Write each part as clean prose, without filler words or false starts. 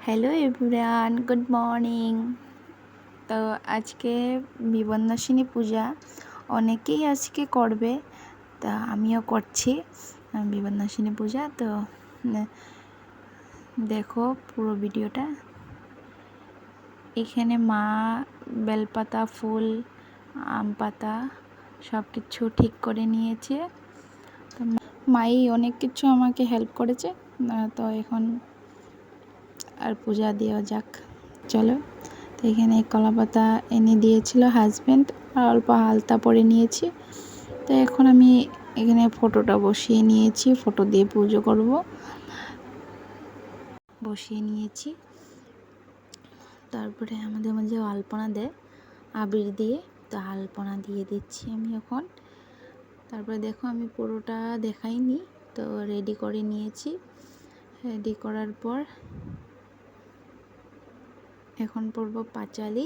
Hello everyone, good morning. তো আজকে বিবন্যাসিনী পূজা অনেকেই আজকে করবে, তা আমিও করছি বিবন্যাসিনী পূজা। তো দেখো পুরো ভিডিওটা। এখানে মা বেলপাতা, ফুল, আম পাতা সব কিছু ঠিক করে নিয়েছে। তো মাই অনেক কিছু আমাকে হেল্প করেছে। তো এখন আর পূজা দেওয়া যাক, চলো। তো এখানে কলা পাতা এনে দিয়েছিল হাজব্যান্ড, আর অল্প আলতা পরে নিয়েছি। তো এখন আমি এখানে ফটোটা বসিয়ে নিয়েছি, ফটো দিয়ে পুজো করব, বসিয়ে নিয়েছি। তারপরে আমাদের মাঝে আলপনা দেয় আবির দিয়ে, তো আলপনা দিয়ে দিচ্ছি আমি এখন। তারপরে দেখো আমি পুরোটা দেখাইনি, তো রেডি করে নিয়েছি। রেডি করার পর এখন পরব পাঁচালি।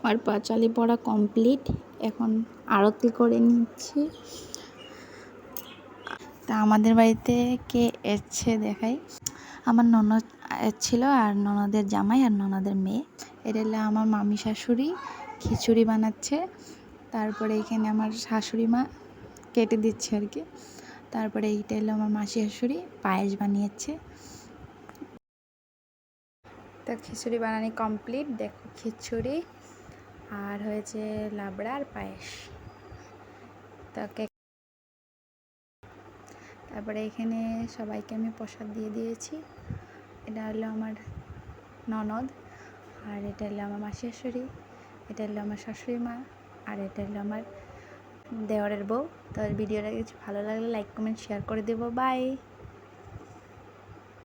আর পাঁচালি পড়া কমপ্লিট, এখন আরতি করে নিচ্ছি। তা আমাদের বাড়িতে কে এসছে দেখাই। আমার ননদ ছিল, আর ননদের জামাই আর ননদের মেয়ে। এটা হলো আমার মামি শাশুড়ি, খিচুড়ি বানাচ্ছে। তারপরে এখানে আমার শাশুড়ি মা কেটে দিচ্ছে আর কি। তারপরে এইটা হলো আমার মাসি শাশুড়ি, পায়েস বানিয়েছে। তো খিচুড়ি বানানি কমপ্লিট, দেখো খিচুড়ি আর হয়েছে লাবড়া আর পায়েস। তারপরে এখানে সবাইকে আমি প্রসাদ দিয়ে দিয়েছি। এটা হলো আমার ননদ, আর এটা হলো আমার মাসি শাশুড়ি, এটা হলো আমার শাশুড়ি মা, আর এটা হলো আমার দেওরের বউ। তো ভিডিওটা কিছু ভালো লাগলে লাইক কমেন্ট শেয়ার করে দেবো। বাই।